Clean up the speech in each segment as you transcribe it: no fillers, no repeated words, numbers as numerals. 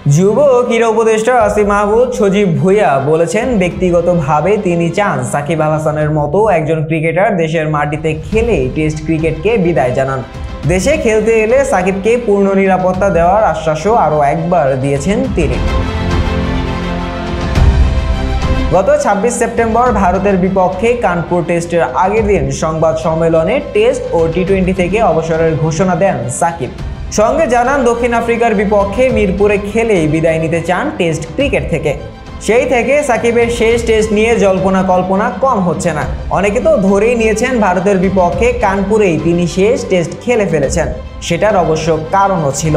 যুব ক্রীড়া উপদেষ্টা আসিফ মাহমুদ সজীব ভুঁইয়া বলেছেন, ব্যক্তিগতভাবে তিনি চান সাকিব আল হাসানের মতো একজন ক্রিকেটার দেশের মাটিতে খেলে টেস্ট ক্রিকেটকে বিদায় জানান। দেশে খেলতে এলে সাকিবকে পূর্ণ নিরাপত্তা দেওয়ার আশ্বাসও আরও একবার দিয়েছেন তিনি। গত 26 সেপ্টেম্বর ভারতের বিপক্ষে কানপুর টেস্টের আগের দিন সংবাদ সম্মেলনে টেস্ট ও টি-20 থেকে অবসরের ঘোষণা দেন সাকিব। সঙ্গে জানান, দক্ষিণ আফ্রিকার বিপক্ষে মিরপুরে খেলেই বিদায় নিতে চান টেস্ট ক্রিকেট থেকে। সেই থেকে সাকিবের শেষ টেস্ট নিয়ে জল্পনা কল্পনা কম হচ্ছে না। অনেকে তো ধরেই নিয়েছেন ভারতের বিপক্ষে কানপুরেই তিনি শেষ টেস্ট খেলে ফেলেছেন। সেটার অবশ্য কারণও ছিল।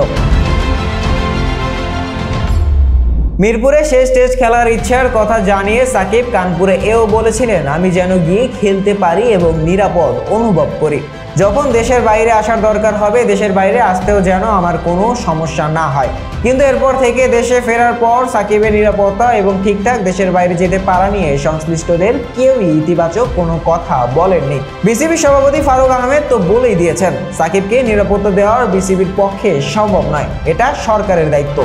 মিরপুরে শেষ টেস্ট খেলার ইচ্ছার কথা জানিয়ে সাকিব কানপুরে এও বলেছিলেন, আমি যেন গিয়ে খেলতে পারি এবং নিরাপদ অনুভব করি। যখন দেশের বাইরে আসার দরকার হবে, দেশের বাইরে আসতেও যেন আমার কোনো সমস্যা না হয়। কিন্তু এরপর থেকে দেশে ফেরার পর সাকিবের নিরাপত্তা এবং ঠিকঠাক দেশের বাইরে যেতে পারা নিয়ে সংশ্লিষ্টদের কেউই ইতিবাচক কোনো কথা বলেননি। বিসিবি সভাপতি ফারুক আহমেদ তো বলেই দিয়েছেন, সাকিবকে নিরাপত্তা দেওয়ার বিসিবির পক্ষে সম্ভব নয়, এটা সরকারের দায়িত্ব।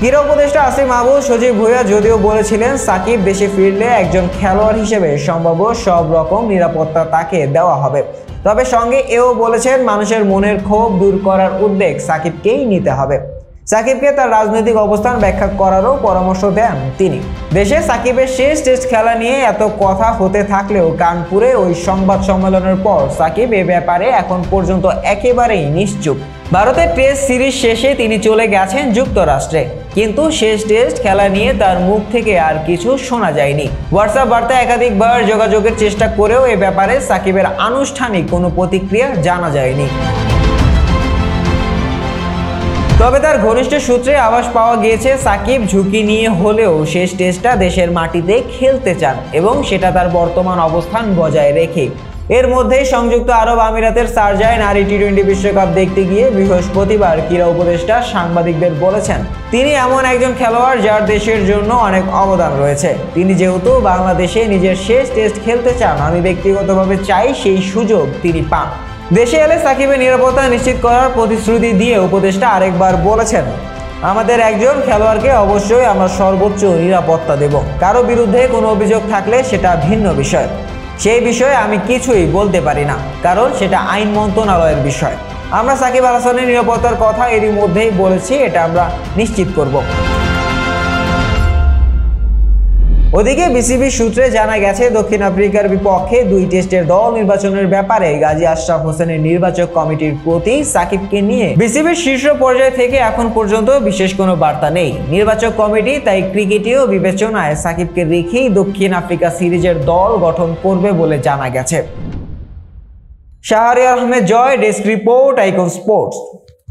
ক্রীড়া উপদেষ্টা আসিফ মাহমুদ সজীব ভুঁইয়া যদিও বলেছিলেন, সাকিব দেশে ফিরলে একজন খেলোয়াড় হিসেবে সম্ভাব্য সব রকম নিরাপত্তা তাকে দেওয়া হবে। তবে সঙ্গে এও বলেছেন, মানুষের মনের ক্ষোভ দূর করার উদ্যোগ সাকিবকেই নিতে হবে। সাকিবকে তার রাজনৈতিক অবস্থান ব্যাখ্যা করারও পরামর্শ দেন তিনি। দেশে সাকিবের শেষ টেস্ট খেলা নিয়ে এত কথা হতে থাকলেও কানপুরে ওই সংবাদ সম্মেলনের পর সাকিব এ ব্যাপারে এখন পর্যন্ত একেবারেই নিশ্চুপ। ভারতের টেস্ট সিরিজ শেষে তিনি চলে গেছেন যুক্তরাষ্ট্রে, কিন্তু শেষ টেস্ট খেলা নিয়ে তার মুখ থেকে আর কিছু শোনা যায়নি। হোয়াটসঅ্যাপ বার্তায় একাধিকবার যোগাযোগের চেষ্টা করেও এ ব্যাপারে সাকিবের আনুষ্ঠানিক কোনো প্রতিক্রিয়া জানা যায়নি। তবে তার ঘনিষ্ঠ সূত্রে আভাস পাওয়া গিয়েছে, সাকিব ঝুঁকি নিয়ে হলেও শেষ টেস্টটা দেশের মাটিতে খেলতে চান এবং সেটা তার বর্তমান অবস্থান বজায় রেখে। এর মধ্যেই সংযুক্ত আরব আমিরাতের শারজায় নারী টি-20 বিশ্বকাপ দেখতে গিয়ে বৃহস্পতিবার ক্রীড়া উপদেষ্টা সাংবাদিকদের বলেছেন, তিনি এমন একজন খেলোয়াড় যার দেশের জন্য অনেক অবদান রয়েছে। তিনি যেহেতু বাংলাদেশে নিজের শেষ টেস্ট খেলতে চান, আমি ব্যক্তিগতভাবে চাই সেই সুযোগ তিনি পান। দেশে এলে সাকিবের নিরাপত্তা নিশ্চিত করার প্রতিশ্রুতি দিয়ে উপদেষ্টা আরেকবার বলেছেন, আমাদের একজন খেলোয়াড়কে অবশ্যই আমরা সর্বোচ্চ নিরাপত্তা দেব। কারো বিরুদ্ধে কোনো অভিযোগ থাকলে সেটা ভিন্ন বিষয়। সেই বিষয়ে আমি কিছুই বলতে পারি না, কারণ সেটা আইন মন্ত্রণালয়ের বিষয়। আমরা সাকিব আল হাসানের নিরাপত্তার কথা এরই মধ্যেই বলেছি, এটা আমরা নিশ্চিত করব। ওদিকে বিসিবি সূত্রে জানা গেছে, দক্ষিণ আফ্রিকার বিপক্ষে 2 টেস্টের দল নির্বাচনের ব্যাপারে গাজী আশরাফ হোসেনের নির্বাচক কমিটির প্রতি সাকিবকে নিয়ে বিসিবির শীর্ষ পর্যায় থেকে এখন পর্যন্ত বিশেষ কোনো বার্তা নেই। নির্বাচক কমিটি তাই ক্রিকেটীয় বিবেচনায় সাকিবকে রেখেই দক্ষিণ আফ্রিকা সিরিজের দল গঠন করবে বলে জানা গেছে। শাহরিয়ার আহমেদ জয়, ডেস্ক রিপোর্ট, আইকন স্পোর্টস।